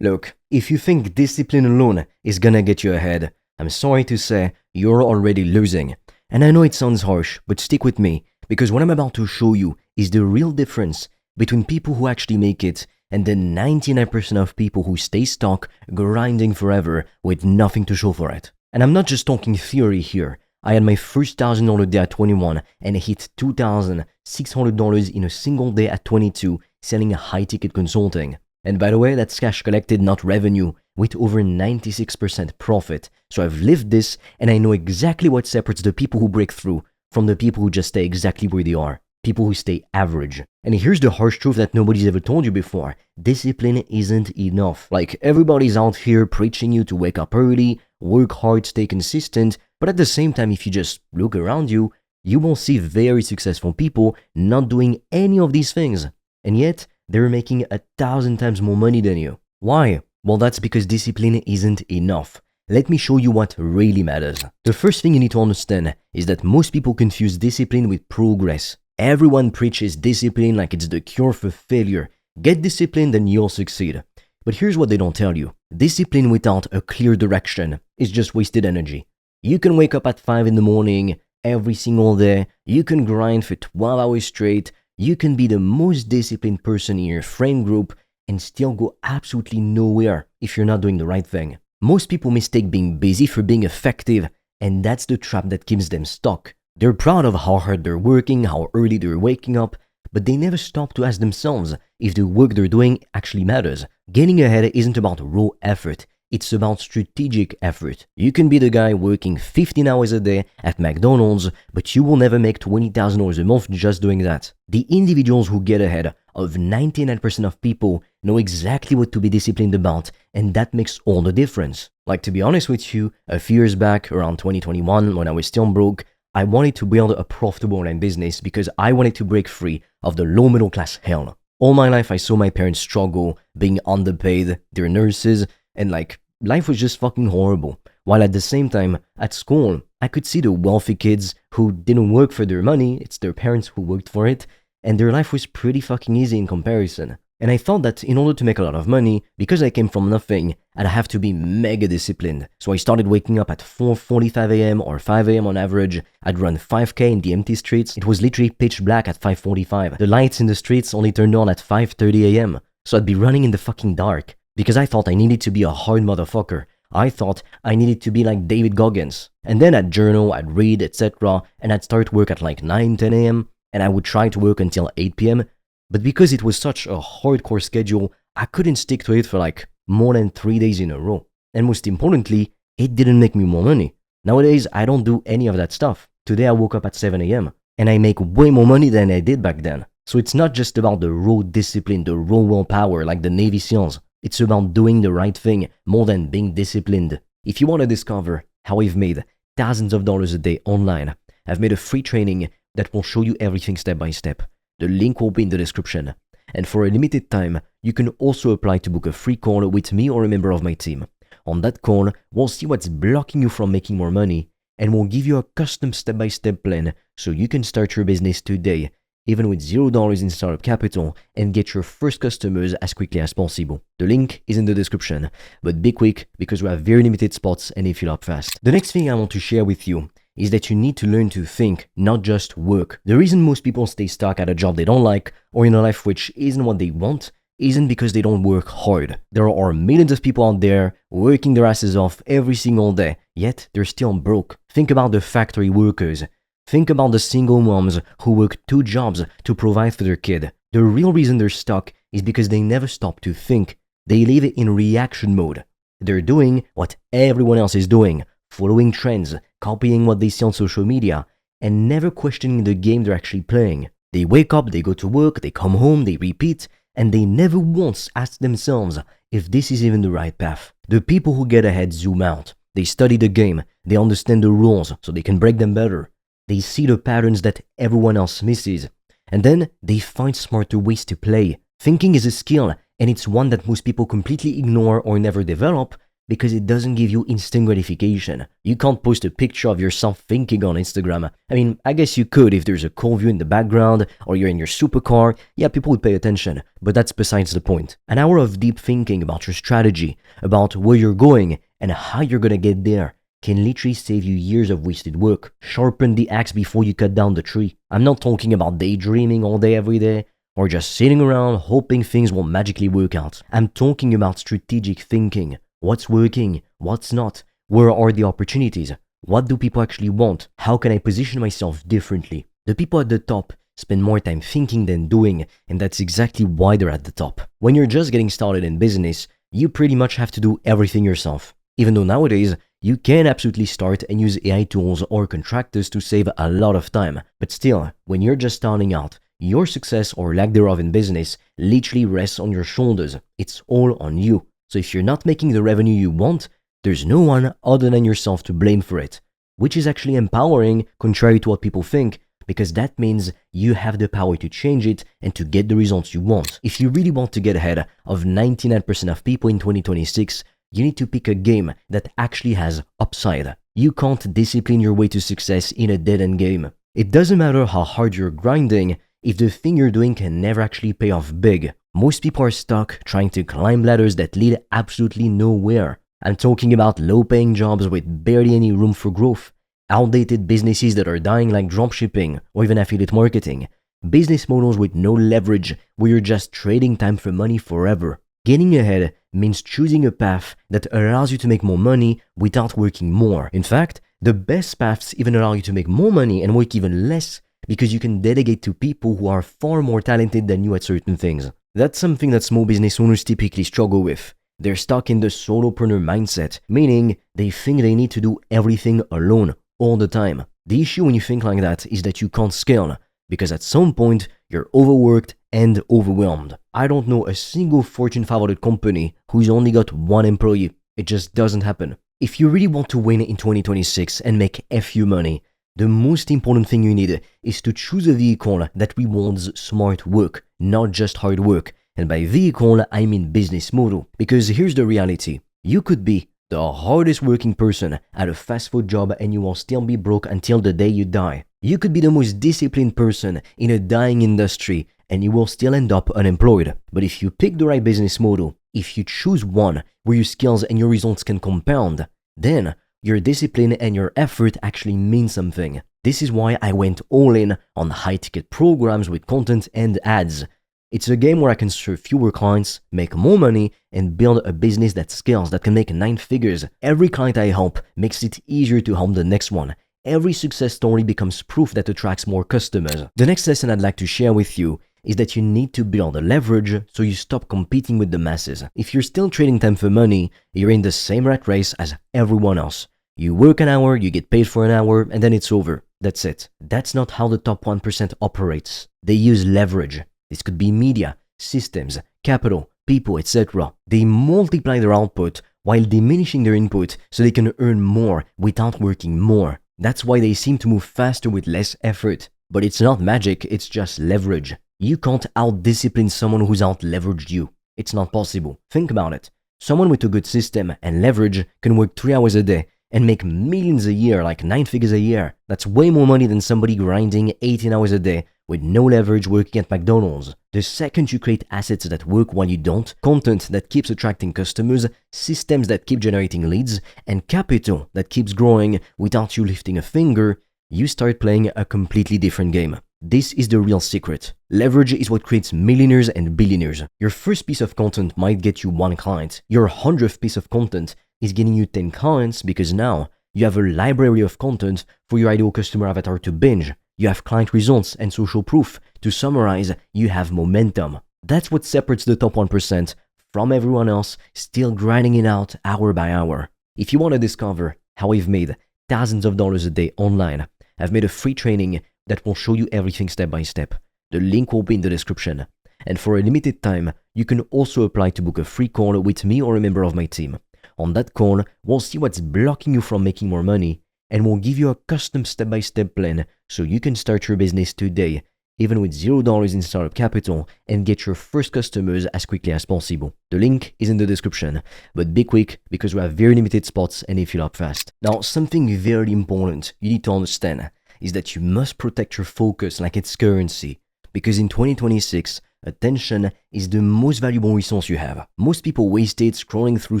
Look, if you think discipline alone is gonna get you ahead, I'm sorry to say you're already losing. And I know it sounds harsh, but stick with me, because what I'm about to show you is the real difference between people who actually make it and the 99% of people who stay stuck, grinding forever with nothing to show for it. And I'm not just talking theory here. I had my first $1,000 day at 21 and hit $2,600 in a single day at 22 selling high-ticket consulting. And by the way, that's cash collected, not revenue, with over 96% profit. So I've lived this and I know exactly what separates the people who break through from the people who just stay exactly where they are. People who stay average. And here's the harsh truth that nobody's ever told you before. Discipline isn't enough. Like, everybody's out here preaching you to wake up early, work hard, stay consistent, but at the same time, if you just look around you, you will see very successful people not doing any of these things. And yet, they're making 1,000 times more money than you. Why? Well, that's because discipline isn't enough. Let me show you what really matters. The first thing you need to understand is that most people confuse discipline with progress. Everyone preaches discipline like it's the cure for failure. Get disciplined and you'll succeed. But here's what they don't tell you. Discipline without a clear direction is just wasted energy. You can wake up at 5 in the morning every single day. You can grind for 12 hours straight. You can be the most disciplined person in your friend group and still go absolutely nowhere if you're not doing the right thing. Most people mistake being busy for being effective, and that's the trap that keeps them stuck. They're proud of how hard they're working, how early they're waking up, but they never stop to ask themselves if the work they're doing actually matters. Getting ahead isn't about raw effort, it's about strategic effort. You can be the guy working 15 hours a day at McDonald's, but you will never make $20,000 a month just doing that. The individuals who get ahead of 99% of people know exactly what to be disciplined about, and that makes all the difference. Like, to be honest with you, a few years back, around 2021, when I was still broke, I wanted to build a profitable online business because I wanted to break free of the low middle class hell. All my life, I saw my parents struggle, being underpaid, they're nurses, and life was just fucking horrible. While at the same time, at school, I could see the wealthy kids who didn't work for their money, it's their parents who worked for it, and their life was pretty fucking easy in comparison. And I thought that in order to make a lot of money, because I came from nothing, I'd have to be mega disciplined. So I started waking up at 4:45 a.m. or 5 a.m. on average. I'd run 5K in the empty streets. It was literally pitch black at 5:45. The lights in the streets only turned on at 5:30 a.m. So I'd be running in the fucking dark. Because I thought I needed to be a hard motherfucker. I thought I needed to be like David Goggins. And then I'd journal, I'd read, etc. And I'd start work at like 9, 10 a.m. And I would try to work until 8 p.m. But because it was such a hardcore schedule, I couldn't stick to it for like more than 3 days in a row. And most importantly, it didn't make me more money. Nowadays, I don't do any of that stuff. Today I woke up at 7 a.m. and I make way more money than I did back then. So it's not just about the raw discipline, the raw willpower like the Navy SEALs. It's about doing the right thing more than being disciplined. If you want to discover how I've made thousands of dollars a day online, I've made a free training that will show you everything step by step. The link will be in the description. And for a limited time, you can also apply to book a free call with me or a member of my team. On that call, we'll see what's blocking you from making more money, and we'll give you a custom step-by-step plan so you can start your business today, even with $0 in startup capital, and get your first customers as quickly as possible. The link is in the description, but be quick because we have very limited spots and they fill up fast. The next thing I want to share with you is that you need to learn to think, not just work. The reason most people stay stuck at a job they don't like or in a life which isn't what they want isn't because they don't work hard. There are millions of people out there working their asses off every single day, yet they're still broke. Think about the factory workers. Think about the single moms who work 2 jobs to provide for their kid. The real reason they're stuck is because they never stop to think. They live in reaction mode. They're doing what everyone else is doing, following trends, copying what they see on social media, and never questioning the game they're actually playing. They wake up, they go to work, they come home, they repeat, and they never once ask themselves if this is even the right path. The people who get ahead zoom out. They study the game, they understand the rules so they can break them better. They see the patterns that everyone else misses, and then they find smarter ways to play. Thinking is a skill, and it's one that most people completely ignore or never develop because it doesn't give you instant gratification. You can't post a picture of yourself thinking on Instagram. I mean, I guess you could if there's a cool view in the background or you're in your supercar. Yeah, people would pay attention, but that's besides the point. An hour of deep thinking about your strategy, about where you're going and how you're gonna get there can literally save you years of wasted work. Sharpen the axe before you cut down the tree. I'm not talking about daydreaming all day every day or just sitting around hoping things will magically work out. I'm talking about strategic thinking. What's working? What's not? Where are the opportunities? What do people actually want? How can I position myself differently? The people at the top spend more time thinking than doing, and that's exactly why they're at the top. When you're just getting started in business, you pretty much have to do everything yourself. Even though nowadays, you can absolutely start and use AI tools or contractors to save a lot of time. But still, when you're just starting out, your success or lack thereof in business literally rests on your shoulders. It's all on you. So if you're not making the revenue you want, there's no one other than yourself to blame for it, which is actually empowering, contrary to what people think, because that means you have the power to change it and to get the results you want. If you really want to get ahead of 99% of people in 2026, you need to pick a game that actually has upside. You can't discipline your way to success in a dead-end game. It doesn't matter how hard you're grinding if the thing you're doing can never actually pay off big. Most people are stuck trying to climb ladders that lead absolutely nowhere. I'm talking about low-paying jobs with barely any room for growth, outdated businesses that are dying like dropshipping or even affiliate marketing, business models with no leverage where you're just trading time for money forever. Getting ahead means choosing a path that allows you to make more money without working more. In fact, the best paths even allow you to make more money and work even less because you can delegate to people who are far more talented than you at certain things. That's something that small business owners typically struggle with. They're stuck in the solopreneur mindset, meaning they think they need to do everything alone all the time. The issue when you think like that is that you can't scale, because at some point you're overworked and overwhelmed. I don't know a single Fortune 500 company who's only got one employee. It just doesn't happen. If you really want to win in 2026 and make FU money, the most important thing you need is to choose a vehicle that rewards smart work, not just hard work. And by vehicle, I mean business model. Because here's the reality. You could be the hardest working person at a fast food job and you will still be broke until the day you die. You could be the most disciplined person in a dying industry and you will still end up unemployed. But if you pick the right business model, if you choose one where your skills and your results can compound, then your discipline and your effort actually mean something. This is why I went all in on high-ticket programs with content and ads. It's a game where I can serve fewer clients, make more money, and build a business that scales, that can make 9 figures. Every client I help makes it easier to help the next one. Every success story becomes proof that attracts more customers. The next lesson I'd like to share with you is that you need to build a leverage so you stop competing with the masses. If you're still trading time for money, you're in the same rat race as everyone else. You work an hour, you get paid for an hour, and then it's over. That's it. That's not how the top 1% operates. They use leverage. This could be media, systems, capital, people, etc. They multiply their output while diminishing their input so they can earn more without working more. That's why they seem to move faster with less effort. But it's not magic, it's just leverage. You can't out-discipline someone who's out-leveraged you. It's not possible. Think about it. Someone with a good system and leverage can work 3 hours a day and make millions a year, like 9 figures a year. That's way more money than somebody grinding 18 hours a day with no leverage working at McDonald's. The second you create assets that work while you don't, content that keeps attracting customers, systems that keep generating leads, and capital that keeps growing without you lifting a finger, you start playing a completely different game. This is the real secret. Leverage is what creates millionaires and billionaires. Your first piece of content might get you 1 client. Your 100th piece of content is getting you 10 clients because now you have a library of content for your ideal customer avatar to binge. You have client results and social proof. To summarize, you have momentum. That's what separates the top 1% from everyone else still grinding it out hour by hour. If you want to discover how I've made thousands of dollars a day online, I've made a free training that will show you everything step by step. The link will be in the description. And for a limited time, you can also apply to book a free call with me or a member of my team. On that call, we'll see what's blocking you from making more money, and we'll give you a custom step-by-step plan so you can start your business today even with $0 in startup capital, and get your first customers as quickly as possible. The link is in the description, but be quick because we have very limited spots and they fill up fast. Now, something very important you need to understand is that you must protect your focus like it's currency, because in 2026, attention is the most valuable resource you have. Most people waste it scrolling through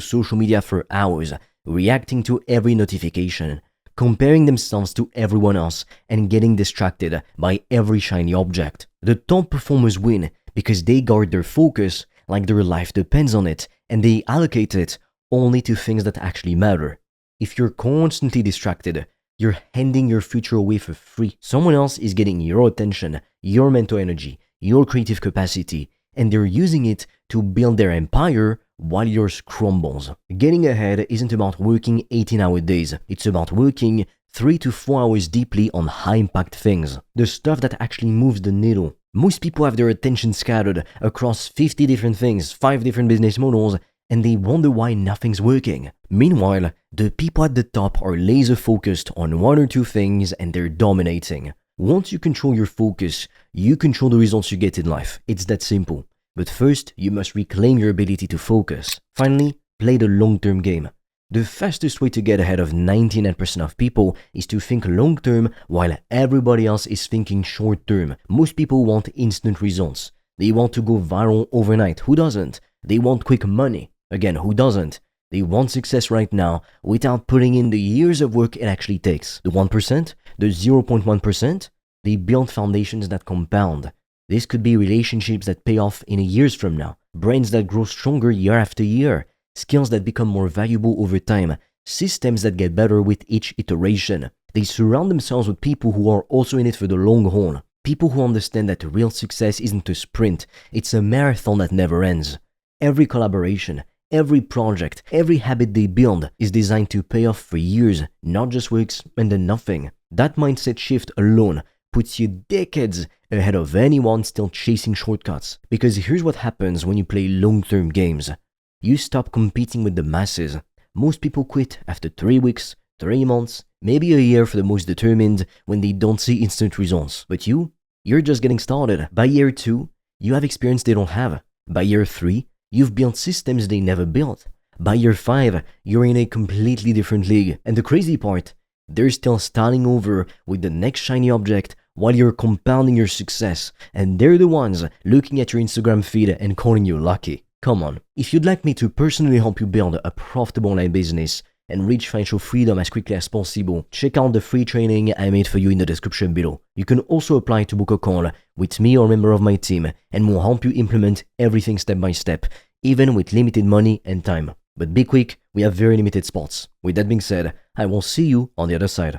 social media for hours, reacting to every notification, comparing themselves to everyone else, and getting distracted by every shiny object. The top performers win because they guard their focus like their life depends on it, and they allocate it only to things that actually matter. If you're constantly distracted, you're handing your future away for free. Someone else is getting your attention, your mental energy, your creative capacity, and they're using it to build their empire while yours crumbles. Getting ahead isn't about working 18-hour days. It's about working 3 to 4 hours deeply on high-impact things. The stuff that actually moves the needle. Most people have their attention scattered across 50 different things, 5 different business models, and they wonder why nothing's working. Meanwhile, the people at the top are laser focused on 1 or 2 things and they're dominating. Once you control your focus, you control the results you get in life. It's that simple. But first, you must reclaim your ability to focus. Finally, play the long-term game. The fastest way to get ahead of 99% of people is to think long-term while everybody else is thinking short-term. Most people want instant results. They want to go viral overnight. Who doesn't? They want quick money. Again, who doesn't? They want success right now without putting in the years of work it actually takes. The 1%, the 0.1%, they build foundations that compound. This could be relationships that pay off in years from now, brains that grow stronger year after year, skills that become more valuable over time, systems that get better with each iteration. They surround themselves with people who are also in it for the long haul. People who understand that real success isn't a sprint, it's a marathon that never ends. Every collaboration, every project, every habit they build is designed to pay off for years, not just weeks and then nothing. That mindset shift alone puts you decades ahead of anyone still chasing shortcuts. Because here's what happens when you play long-term games. You stop competing with the masses. Most people quit after 3 weeks, 3 months, maybe a year for the most determined when they don't see instant results. But you're just getting started. By year 2, you have experience they don't have. By year 3, you've built systems they never built. By year 5, you're in a completely different league. And the crazy part, they're still starting over with the next shiny object while you're compounding your success. And they're the ones looking at your Instagram feed and calling you lucky. Come on. If you'd like me to personally help you build a profitable online business and reach financial freedom as quickly as possible, check out the free training I made for you in the description below. You can also apply to book a call with me or a member of my team, and we'll help you implement everything step by step, even with limited money and time. But be quick, we have very limited spots. With that being said, I will see you on the other side.